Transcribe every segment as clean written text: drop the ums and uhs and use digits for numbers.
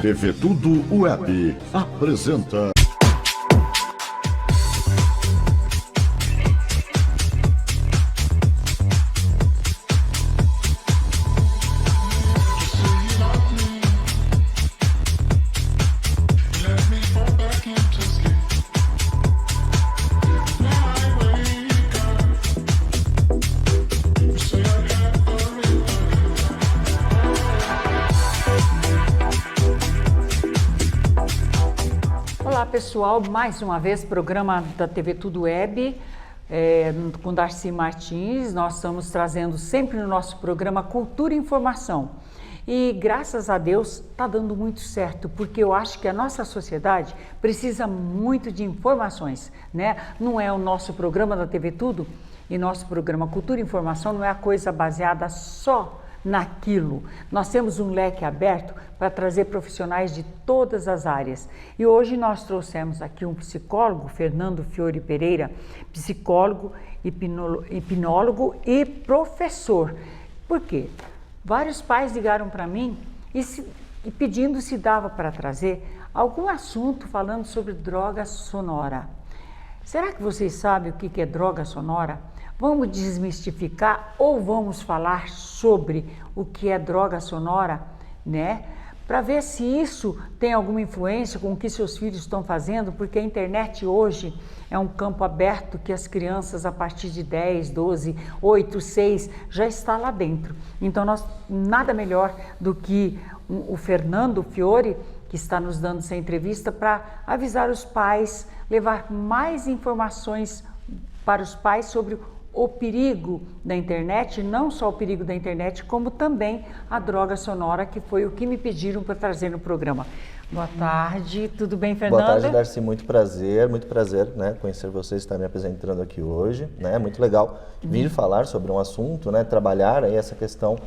TV Tudo Web apresenta. Olá pessoal, mais uma vez programa da TV Tudo Web com Darcy Martins. Nós estamos trazendo sempre no nosso programa Cultura e Informação e graças a Deus está dando muito certo, porque eu acho que a nossa sociedade precisa muito de informações, né? Não é o nosso programa da TV Tudo e nosso programa Cultura e Informação não é a coisa baseada só naquilo. Nós temos um leque aberto para trazer profissionais de todas as áreas. E hoje nós trouxemos aqui um psicólogo, Fernando Fiore Pereira, psicólogo, hipnólogo e professor. Por quê? Vários pais ligaram para mim e pedindo se dava para trazer algum assunto falando sobre droga sonora. Será que vocês sabem o que é droga sonora? Vamos desmistificar ou vamos falar sobre o que é droga sonora, né? Para ver se isso tem alguma influência com o que seus filhos estão fazendo, porque a internet hoje é um campo aberto que as crianças a partir de 10, 12, 8, 6 já está lá dentro. Então nada melhor do que o Fernando Fiore, que está nos dando essa entrevista, para avisar os pais, levar mais informações para os pais sobre o perigo da internet, não só o perigo da internet, como também a droga sonora, que foi o que me pediram para trazer no programa. Boa tarde, tudo bem, Fernanda? Boa tarde, Darcy, muito prazer, né, conhecer vocês, estar me apresentando aqui hoje, né, muito legal vir falar sobre um assunto, né, trabalhar aí essa questão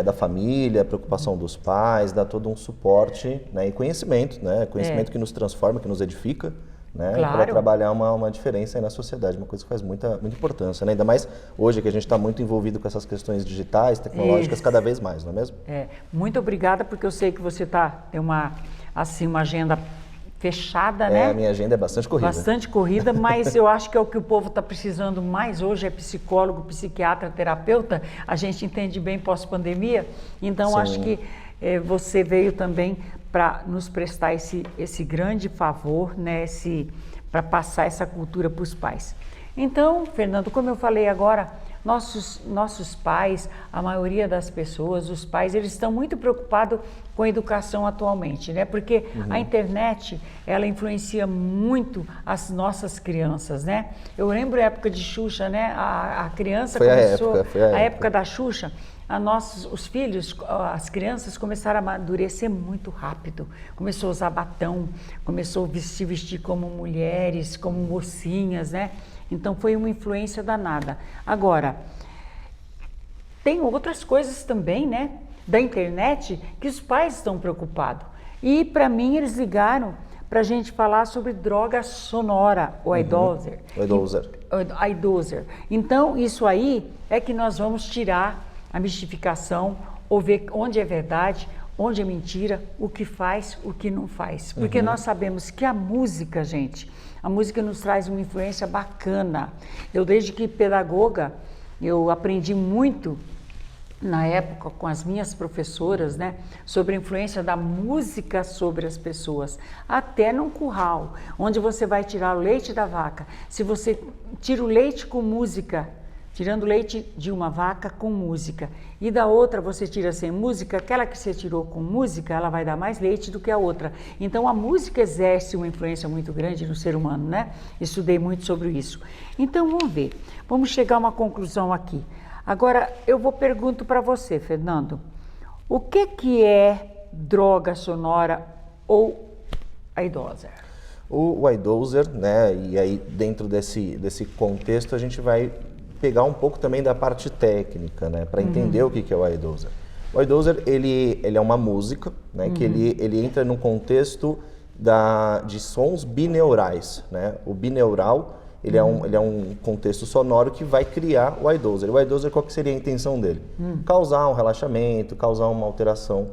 da família, preocupação dos pais, dar todo um suporte, né, e conhecimento, né, conhecimento que nos transforma, que nos edifica, né, claro. Para trabalhar uma diferença aí na sociedade, uma coisa que faz muita importância, né? Ainda mais hoje que a gente está muito envolvido com essas questões digitais, tecnológicas, Isso. cada vez mais, não é mesmo? Muito obrigada, porque eu sei que você tem uma agenda fechada, né? A minha agenda é bastante corrida. Bastante corrida, mas eu acho que é o que o povo está precisando mais hoje, é psicólogo, psiquiatra, terapeuta. A gente entende bem pós-pandemia, então Sim. acho que você veio também para nos prestar esse grande favor, né? Para passar essa cultura para os pais. Então, Fernando, como eu falei agora, nossos pais, a maioria das pessoas, os pais, eles estão muito preocupados com a educação atualmente, né? Porque a internet, ela influencia muito as nossas crianças, né? Eu lembro a época de Xuxa, né? A criança foi começou... a época da Xuxa, os filhos, as crianças começaram a amadurecer muito rápido. Começou a usar batom, começou a vestir como mulheres, como mocinhas, né? Então foi uma influência danada. Agora, tem outras coisas também, né, da internet que os pais estão preocupados. E para mim eles ligaram para a gente falar sobre droga sonora, o iDozer. O iDozer. Então isso aí é que nós vamos tirar a mistificação, ou ver onde é verdade, onde é mentira, o que faz, o que não faz. Porque nós sabemos que a música, gente, a música nos traz uma influência bacana. Eu, desde que pedagoga, eu aprendi muito na época com as minhas professoras, né, sobre a influência da música sobre as pessoas, até num curral, onde você vai tirar o leite da vaca. Se você tira o leite com música, tirando leite de uma vaca com música, e da outra você tira sem música, aquela que você tirou com música, ela vai dar mais leite do que a outra. Então a música exerce uma influência muito grande no ser humano, né? Estudei muito sobre isso. Então vamos ver, vamos chegar a uma conclusão aqui. Agora eu pergunto para você, Fernando, o que é droga sonora ou iDozer? O iDozer, né, e aí dentro desse contexto a gente vai pegar um pouco também da parte técnica, né, para entender o que é o iDozer. O iDozer, ele é uma música, né, que ele entra num contexto de sons bineurais, né? O bineural, ele é um contexto sonoro que vai criar o iDozer. O iDozer, qual que seria a intenção dele? Causar um relaxamento, causar uma alteração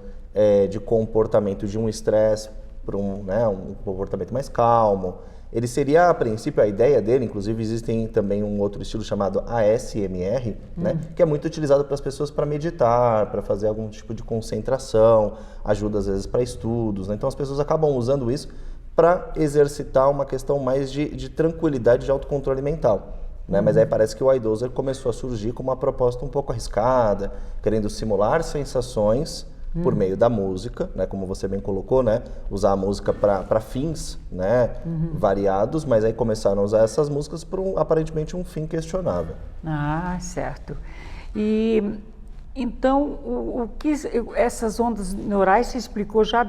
de comportamento de um estresse para um comportamento mais calmo. Ele seria, a princípio, a ideia dele, inclusive existem também um outro estilo chamado ASMR, né, que é muito utilizado para as pessoas para meditar, para fazer algum tipo de concentração, ajuda às vezes para estudos, né? Então as pessoas acabam usando isso para exercitar uma questão mais de tranquilidade, de autocontrole mental. Né? Mas aí parece que o iDozer começou a surgir com uma proposta um pouco arriscada, querendo simular sensações por meio da música, né? Como você bem colocou, né? Usar a música para fins, né? Variados, mas aí começaram a usar essas músicas por aparentemente um fim questionável. Ah, certo. E então, o que essas ondas neurais você explicou já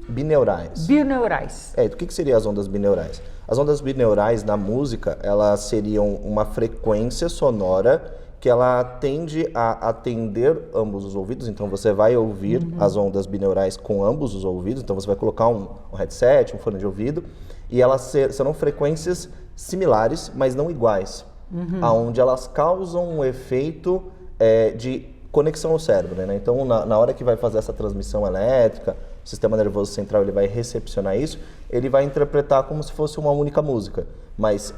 Bineurais. Bineurais. O que seriam as ondas bineurais? As ondas bineurais na música, elas seriam uma frequência sonora que ela tende a atender ambos os ouvidos, então você vai ouvir as ondas bineurais com ambos os ouvidos, então você vai colocar um headset, um fone de ouvido, e elas serão frequências similares, mas não iguais, aonde elas causam um efeito de conexão ao cérebro, né? Então, na hora que vai fazer essa transmissão elétrica, o sistema nervoso central ele vai recepcionar isso, ele vai interpretar como se fosse uma única música, mas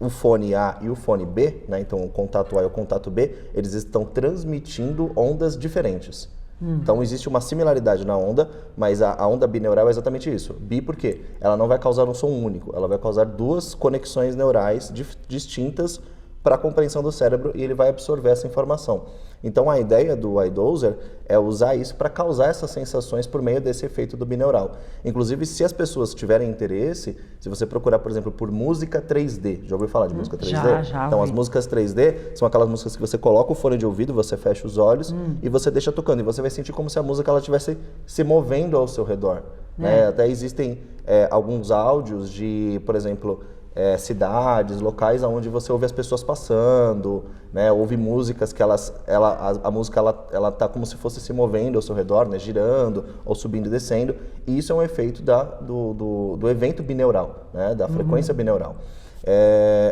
o fone A e o fone B, né? Então o contato A e o contato B, eles estão transmitindo ondas diferentes. Então existe uma similaridade na onda, mas a onda bineural é exatamente isso. Bi por quê? Ela não vai causar um som único, ela vai causar duas conexões neurais distintas para a compreensão do cérebro e ele vai absorver essa informação. Então a ideia do iDozer é usar isso para causar essas sensações por meio desse efeito do bineural. Inclusive, se as pessoas tiverem interesse, se você procurar, por exemplo, por música 3D, já ouviu falar de música 3D? Já então, ouvi. as músicas 3D são aquelas músicas que você coloca o fone de ouvido, você fecha os olhos e você deixa tocando. E você vai sentir como se a música ela estivesse se movendo ao seu redor. Né? Até existem alguns áudios de, por exemplo, cidades, locais onde você ouve as pessoas passando, né? Ouve músicas que a música ela tá como se fosse se movendo ao seu redor, né? Girando ou subindo e descendo. E isso é um efeito do evento bineural, né? Da frequência bineural.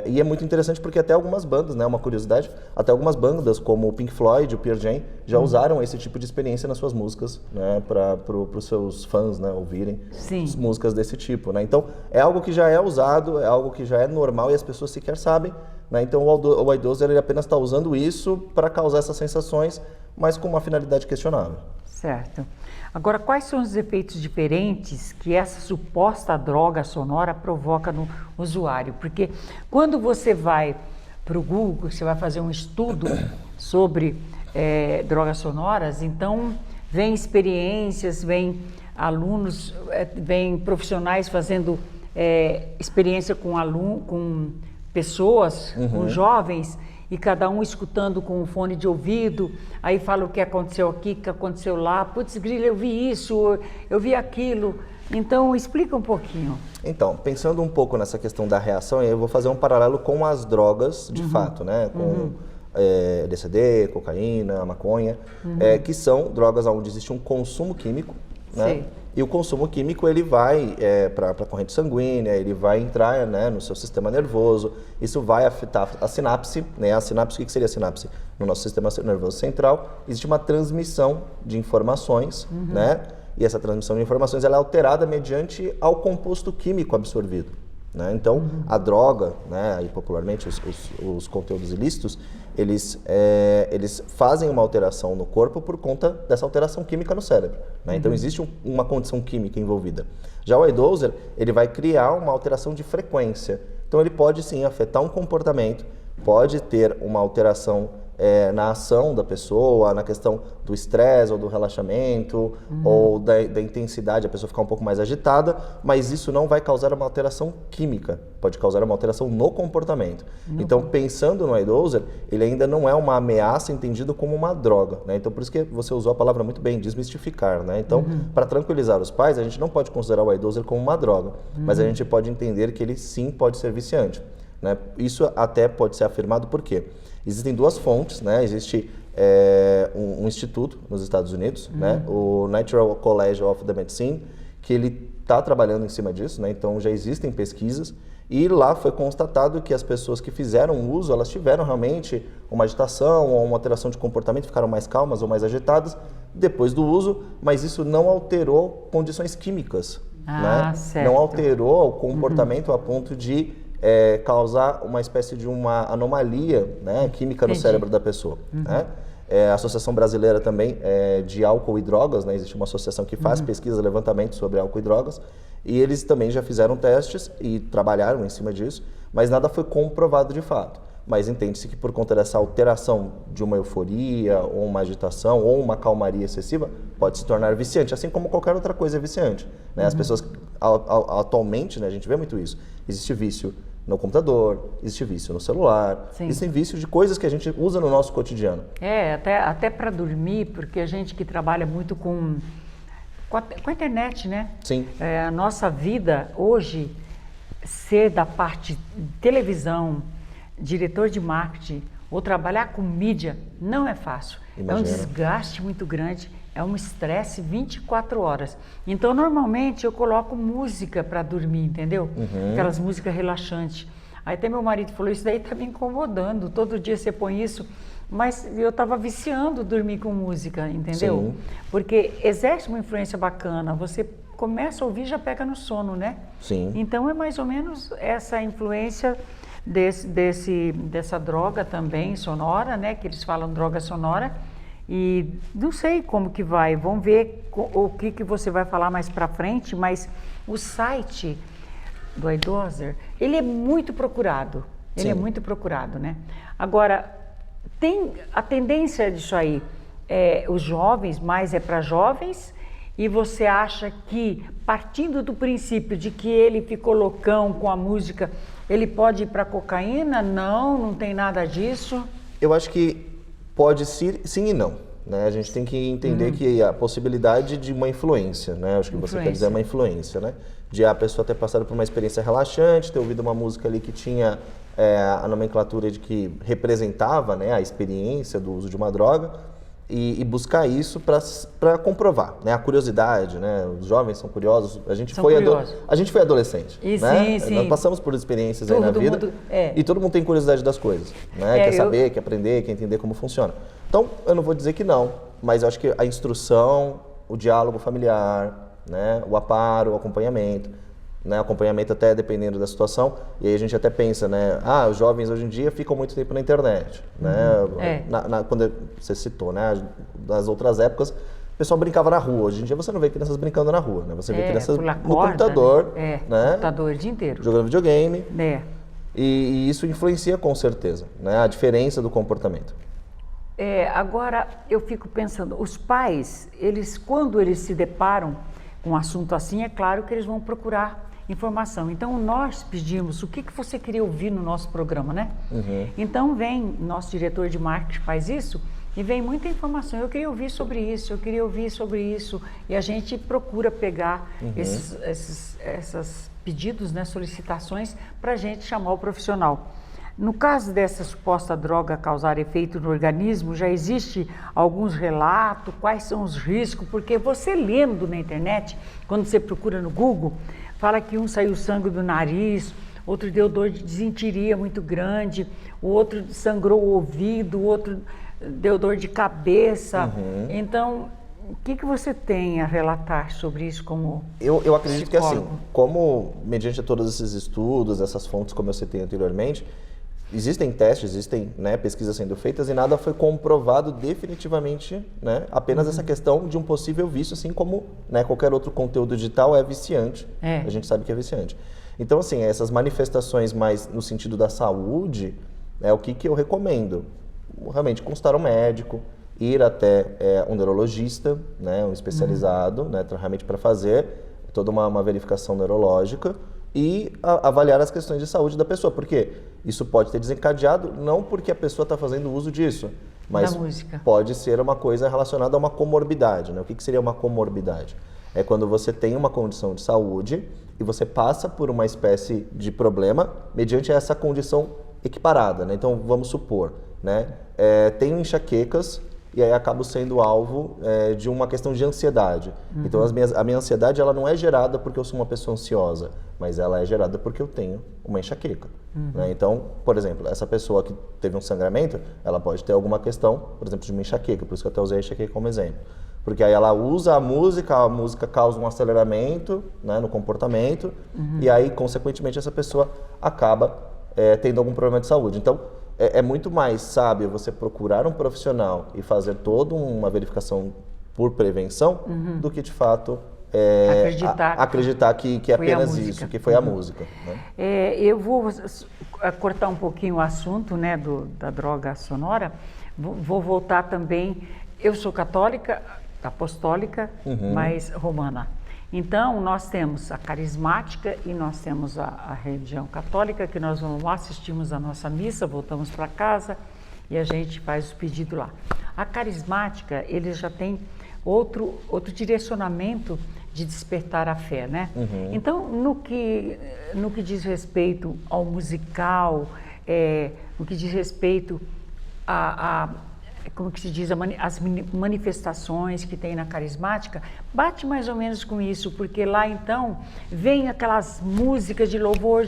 E é muito interessante porque até algumas bandas, né, uma curiosidade, até algumas bandas como o Pink Floyd, o Pearl Jam, já usaram esse tipo de experiência nas suas músicas, né, para os seus fãs, né, ouvirem músicas desse tipo, né? Então é algo que já é usado, é algo que já é normal e as pessoas sequer sabem, né? Então o iDozer ele apenas está usando isso para causar essas sensações, mas com uma finalidade questionável. Certo. Agora, quais são os efeitos diferentes que essa suposta droga sonora provoca no usuário? Porque quando você vai para o Google, você vai fazer um estudo sobre drogas sonoras, então vem experiências, vem alunos, vem profissionais fazendo experiência com pessoas, com jovens, e cada um escutando com um fone de ouvido, aí fala o que aconteceu aqui, o que aconteceu lá, putz, grilo, eu vi isso, eu vi aquilo. Então, explica um pouquinho. Então, pensando um pouco nessa questão da reação, eu vou fazer um paralelo com as drogas, de fato, né? Com LSD, cocaína, maconha, que são drogas onde existe um consumo químico, né? E o consumo químico, ele vai para a corrente sanguínea, ele vai entrar, né, no seu sistema nervoso, isso vai afetar a sinapse, né? A sinapse, o que seria a sinapse? No nosso sistema nervoso central, existe uma transmissão de informações, né? E essa transmissão de informações ela é alterada mediante ao composto químico absorvido. Né? Então, a droga, né, e popularmente os conteúdos ilícitos, eles fazem uma alteração no corpo por conta dessa alteração química no cérebro. Né? Então, existe uma condição química envolvida. Já o iDozer, ele vai criar uma alteração de frequência. Então, ele pode, sim, afetar um comportamento, pode ter uma alteração na ação da pessoa, na questão do estresse ou do relaxamento, ou da intensidade, a pessoa ficar um pouco mais agitada, mas isso não vai causar uma alteração química, pode causar uma alteração no comportamento. Então, pensando no iDozer, ele ainda não é uma ameaça entendido como uma droga, né? Então, por isso que você usou a palavra muito bem, desmistificar, né? Então, para tranquilizar os pais, a gente não pode considerar o iDozer como uma droga, mas a gente pode entender que ele sim pode ser viciante. Né? Isso até pode ser afirmado porque existem duas fontes, né? Existe um instituto nos Estados Unidos, né? O Natural College of the Medicine, que ele está trabalhando em cima disso, né? Então já existem pesquisas E lá foi constatado que as pessoas que fizeram uso, elas tiveram realmente uma agitação ou uma alteração de comportamento, ficaram mais calmas ou mais agitadas depois do uso, mas isso não alterou condições químicas, né? Certo. Não alterou o comportamento a ponto de causar uma espécie de uma anomalia, né, química no cérebro da pessoa, né? A Associação Brasileira também de Álcool e Drogas, né? Existe uma associação que faz pesquisa, levantamento sobre álcool e drogas, e eles também já fizeram testes e trabalharam em cima disso, mas nada foi comprovado de fato. Mas entende-se que por conta dessa alteração de uma euforia, ou uma agitação, ou uma calmaria excessiva, pode se tornar viciante, assim como qualquer outra coisa é viciante, né? As pessoas, atualmente, né, a gente vê muito isso, existe vício no computador, existe vício no celular, existem vícios de coisas que a gente usa no nosso cotidiano. Até para dormir, porque a gente que trabalha muito com a internet, né? Sim. A nossa vida hoje, ser da parte de televisão, diretor de marketing ou trabalhar com mídia, não é fácil. Imagina. É um desgaste muito grande, é um estresse 24 horas. Então, normalmente, eu coloco música para dormir, entendeu? Aquelas músicas relaxantes. Aí até meu marido falou, isso daí tá me incomodando, todo dia você põe isso. Mas eu estava viciando dormir com música, entendeu? Sim. Porque exerce uma influência bacana, você começa a ouvir e já pega no sono, né? Sim. Então, é mais ou menos essa influência dessa droga também sonora, né? Que eles falam droga sonora. E não sei como que vai, vamos ver o que você vai falar mais para frente, mas o site do iDozer, ele é muito procurado, ele é muito procurado, né? Agora, tem a tendência disso aí, os jovens, mais é para jovens, e você acha que, partindo do princípio de que ele ficou loucão com a música, ele pode ir para cocaína? Não tem nada disso. Eu acho que pode sim e não, né? A gente tem que entender que a possibilidade de uma influência, né? Acho que você quer dizer uma influência, né? De a pessoa ter passado por uma experiência relaxante, ter ouvido uma música ali que tinha a nomenclatura de que representava, né, a experiência do uso de uma droga e buscar isso para comprovar, né? A curiosidade, né? Os jovens são curiosos. A gente foi adolescente, né? Sim. Nós passamos por experiências aí na vida e todo mundo tem curiosidade das coisas, né? Quer saber, quer aprender, quer entender como funciona. Então, eu não vou dizer que não, mas eu acho que a instrução, o diálogo familiar, né? O aparo, o acompanhamento, né? Acompanhamento até dependendo da situação, e aí a gente até pensa, né? Os jovens hoje em dia ficam muito tempo na internet, né? Quando você citou, né? Das outras épocas, o pessoal brincava na rua. Hoje em dia você não vê crianças brincando na rua, né? Você vê crianças no computador, né? Computador o dia inteiro. Jogando videogame. E isso influencia com certeza, né? A diferença do comportamento. Agora, eu fico pensando, os pais, quando eles se deparam com um assunto assim, é claro que eles vão procurar informação. Então, nós pedimos o que você queria ouvir no nosso programa, né? Então, nosso diretor de marketing faz isso e vem muita informação. Eu queria ouvir sobre isso, eu queria ouvir sobre isso. E a gente procura pegar esses pedidos, né, solicitações, para a gente chamar o profissional. No caso dessa suposta droga causar efeito no organismo, já existe alguns relatos, quais são os riscos, porque você lendo na internet, quando você procura no Google, fala que um saiu sangue do nariz, outro deu dor de desinteria muito grande, o outro sangrou o ouvido, o outro deu dor de cabeça. Então, o que você tem a relatar sobre isso como Eu acredito psicólogo? Que assim, como mediante todos esses estudos, essas fontes como eu citei anteriormente, existem testes, existem, né, pesquisas sendo feitas e nada foi comprovado definitivamente, né, apenas essa questão de um possível vício, assim como, né, qualquer outro conteúdo digital é viciante, a gente sabe que é viciante. Então, assim, essas manifestações mais no sentido da saúde, o que eu recomendo? Realmente consultar um médico, ir até um neurologista, né, um especializado, né, realmente para fazer toda uma verificação neurológica e avaliar as questões de saúde da pessoa, porque isso pode ter desencadeado, não porque a pessoa está fazendo uso disso, mas pode ser uma coisa relacionada a uma comorbidade, né? O que seria uma comorbidade? É quando você tem uma condição de saúde e você passa por uma espécie de problema mediante essa condição equiparada, né? Então, vamos supor, né? Tenho enxaquecas e aí acabo sendo alvo de uma questão de ansiedade. Então a minha ansiedade ela não é gerada porque eu sou uma pessoa ansiosa, mas ela é gerada porque eu tenho uma enxaqueca. Né? Então, por exemplo, essa pessoa que teve um sangramento, ela pode ter alguma questão, por exemplo, de uma enxaqueca, por isso que eu até usei a enxaqueca como exemplo. Porque aí ela usa a música causa um aceleramento, né, no comportamento, e aí, consequentemente, essa pessoa acaba tendo algum problema de saúde. Então, é muito mais sábio você procurar um profissional e fazer toda uma verificação por prevenção do que, de fato, acreditar que é apenas isso, que foi a música. Né? Eu vou cortar um pouquinho o assunto, né, da droga sonora, vou voltar também. Eu sou católica, apostólica, mas romana. Então, nós temos a carismática e nós temos a religião católica, que nós vamos lá, assistimos a nossa missa, voltamos para casa e a gente faz o pedido lá. A carismática, ele já tem outro direcionamento de despertar a fé, né? Então, no que diz respeito ao musical, no que diz respeito como que se diz, as manifestações que tem na carismática, bate mais ou menos com isso, porque lá então vem aquelas músicas de louvor,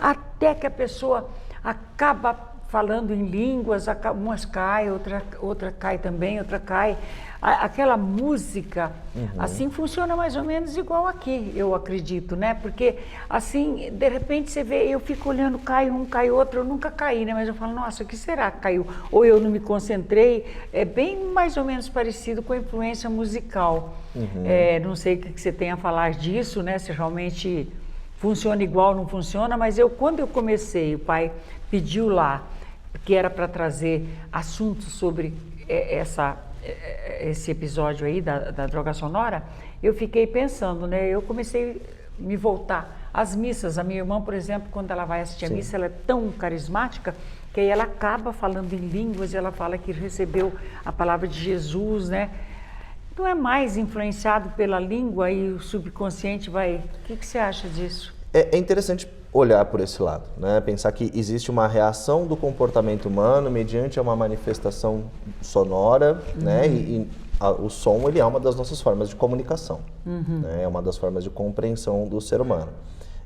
até que a pessoa acaba falando em línguas, umas cai, outra cai também, outra cai. Aquela música, assim, funciona mais ou menos igual aqui, eu acredito, né? Porque, assim, de repente você vê, eu fico olhando, cai um, cai outro, eu nunca caí, né? Mas eu falo, nossa, o que será que caiu? Ou eu não me concentrei, é bem mais ou menos parecido com a influência musical. Não sei o que você tem a falar disso, né? Se realmente funciona igual, não funciona, mas quando eu comecei, o pai pediu lá, que era para trazer assuntos sobre esse episódio aí da droga sonora, eu fiquei pensando, né? Eu comecei a me voltar às missas. A minha irmã, por exemplo, quando ela vai assistir a missa, ela é tão carismática que aí ela acaba falando em línguas e ela fala que recebeu a palavra de Jesus, né? Não é mais influenciado pela língua e o subconsciente vai... O que você acha disso? É interessante olhar por esse lado, né? Pensar que existe uma reação do comportamento humano mediante uma manifestação sonora, né? E o som ele é uma das nossas formas de comunicação, né? É uma das formas de compreensão do ser humano.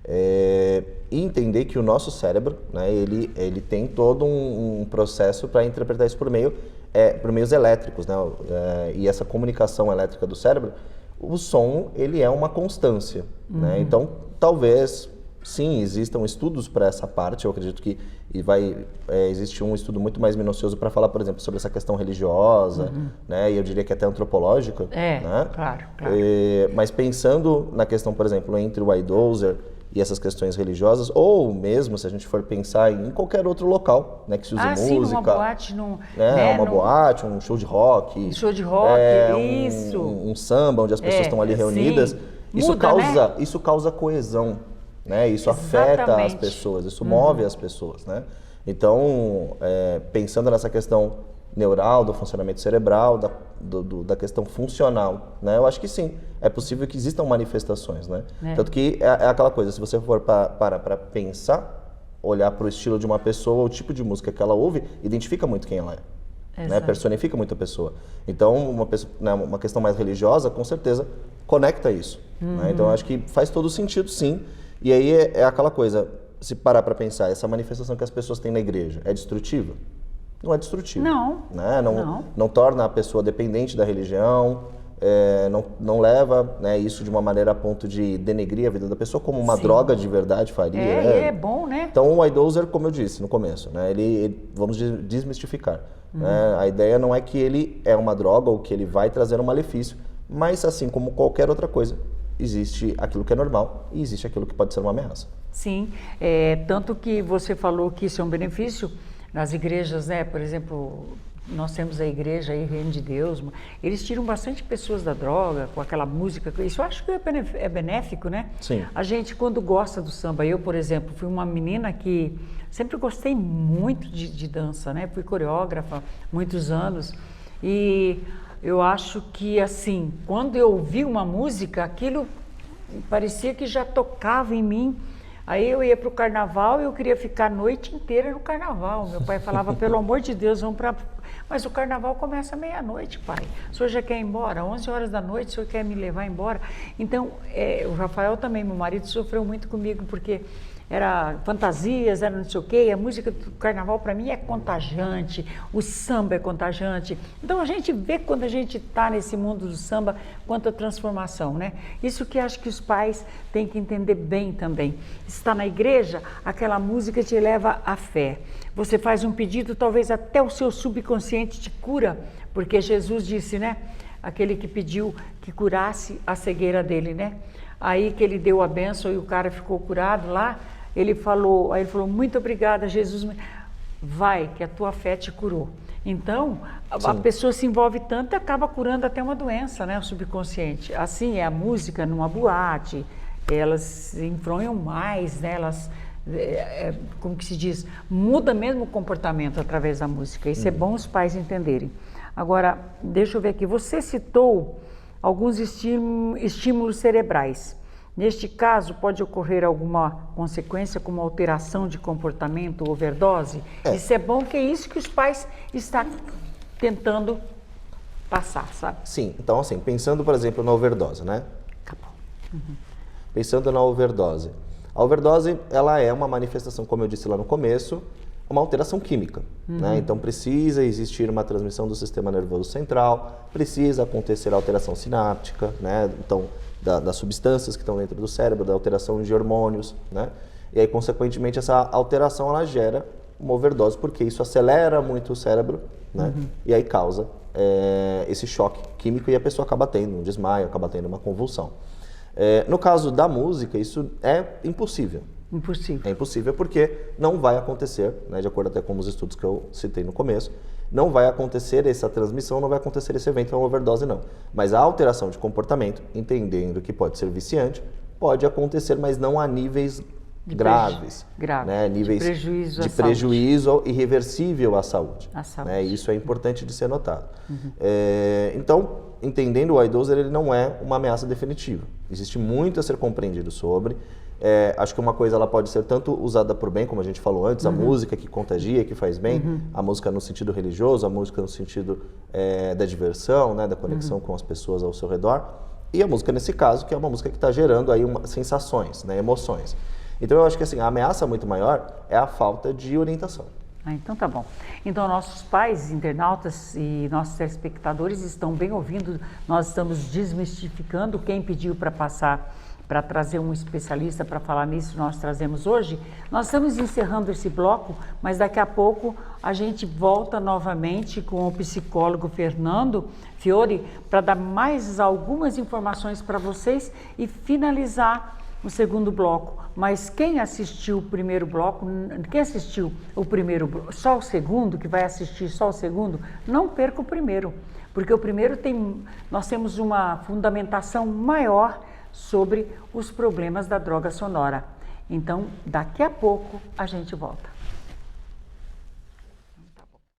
E entender que o nosso cérebro, né? Ele tem todo um processo para interpretar isso por meios elétricos, né? E essa comunicação elétrica do cérebro, o som ele é uma constância, né? Então talvez sim, existam estudos para essa parte, eu acredito que existe um estudo muito mais minucioso para falar, por exemplo, sobre essa questão religiosa, né, e eu diria que até antropológica. Né? Claro. Mas pensando na questão, por exemplo, entre o iDozer e essas questões religiosas, ou mesmo se a gente for pensar em qualquer outro local, né, que se use música. Sim, uma boate, boate, um show de rock. Isso. Um samba, onde as pessoas estão ali reunidas. Isso causa coesão. Né? Isso afeta as pessoas, isso move as pessoas, né? Então, pensando nessa questão neural, do funcionamento cerebral, da questão funcional, né? Eu acho que sim, é possível que existam manifestações, né? Tanto que é aquela coisa, se você for para pensar, olhar para o estilo de uma pessoa, o tipo de música que ela ouve, identifica muito quem ela é. Né? Personifica muito a pessoa. Então, uma questão mais religiosa, com certeza, conecta isso. Né? Então, eu acho que faz todo sentido, sim. E aí é aquela coisa, se parar para pensar, essa manifestação que as pessoas têm na igreja é destrutiva? Não é destrutiva. Né? Não torna a pessoa dependente da religião, não leva, né, isso de uma maneira a ponto de denegrir a vida da pessoa, como uma droga de verdade faria. É bom, né? Então o iDozer, como eu disse no começo, né, vamos desmistificar. Né? A ideia não é que ele é uma droga ou que ele vai trazer um malefício, mas assim como qualquer outra coisa, existe aquilo que é normal e existe aquilo que pode ser uma ameaça. Sim, tanto que você falou que isso é um benefício nas igrejas, né? Por exemplo, nós temos a igreja aí, Reino de Deus, eles tiram bastante pessoas da droga com aquela música, isso eu acho que é benéfico, né? Sim. A gente, quando gosta do samba, eu, por exemplo, fui uma menina que sempre gostei muito de dança, né? Fui coreógrafa muitos anos e eu acho que, assim, quando eu ouvi uma música, aquilo parecia que já tocava em mim. Aí eu ia para o carnaval e eu queria ficar a noite inteira no carnaval. Meu pai falava, pelo amor de Deus, vamos para Mas o carnaval começa meia-noite, pai. O senhor já quer ir embora? 11 horas da noite, o senhor quer me levar embora? Então, o Rafael também, meu marido, sofreu muito comigo, porque era fantasias, era não sei o quê, a música do carnaval para mim é contagiante, o samba é contagiante. Então a gente vê quando a gente está nesse mundo do samba, quanta transformação, né? Isso que acho que os pais têm que entender bem também. Está na igreja, aquela música te leva à fé. Você faz um pedido, talvez até o seu subconsciente te cura, porque Jesus disse, né? Aquele que pediu que curasse a cegueira dele, né? Aí que ele deu a bênção e o cara ficou curado lá, aí ele falou, muito obrigada, Jesus, vai, que a tua fé te curou. Então, a pessoa se envolve tanto e acaba curando até uma doença, né, o subconsciente. Assim é a música numa boate, elas se enfronham mais, né, elas, como que se diz, muda mesmo o comportamento através da música. Isso é bom os pais entenderem. Agora, deixa eu ver aqui, você citou alguns estímulos cerebrais. Neste caso, pode ocorrer alguma consequência como alteração de comportamento, overdose? Isso é bom, que é isso que os pais estão tentando passar, sabe? Sim, então assim, pensando, por exemplo, na overdose, né? Acabou. Pensando na overdose. A overdose, ela é uma manifestação, como eu disse lá no começo, uma alteração química, né? Então precisa existir uma transmissão do sistema nervoso central, precisa acontecer alteração sináptica, né? Então, das substâncias que estão dentro do cérebro, da alteração de hormônios, né? E aí, consequentemente, essa alteração ela gera uma overdose, porque isso acelera muito o cérebro, né? E aí causa esse choque químico e a pessoa acaba tendo um desmaio, acaba tendo uma convulsão. No caso da música, isso é impossível. Impossível. É impossível porque não vai acontecer, né, de acordo até com os estudos que eu citei no começo, não vai acontecer essa transmissão, não vai acontecer esse evento, é uma overdose não. Mas a alteração de comportamento, entendendo que pode ser viciante, pode acontecer, mas não a níveis graves. Né, níveis de prejuízo irreversível à saúde. Né, isso é importante de ser notado. Então, entendendo o iDozer, ele não é uma ameaça definitiva. Existe muito a ser compreendido sobre. Acho que uma coisa ela pode ser tanto usada por bem, como a gente falou antes, a música que contagia, que faz bem, a música no sentido religioso, a música no sentido da diversão, né, da conexão com as pessoas ao seu redor, e a música nesse caso, que é uma música que está gerando aí sensações, né, emoções. Então eu acho que assim, a ameaça muito maior é a falta de orientação. Então tá bom. Então nossos pais, internautas e nossos telespectadores estão bem ouvindo, nós estamos desmistificando quem pediu para passar, para trazer um especialista para falar nisso, nós trazemos hoje. Nós estamos encerrando esse bloco, mas daqui a pouco a gente volta novamente com o psicólogo Fernando Fiore para dar mais algumas informações para vocês e finalizar o segundo bloco. Mas quem assistiu o primeiro bloco, quem assistiu o primeiro, só o segundo, que vai assistir só o segundo, não perca o primeiro, porque o primeiro nós temos uma fundamentação maior sobre os problemas da droga sonora. Então, daqui a pouco a gente volta.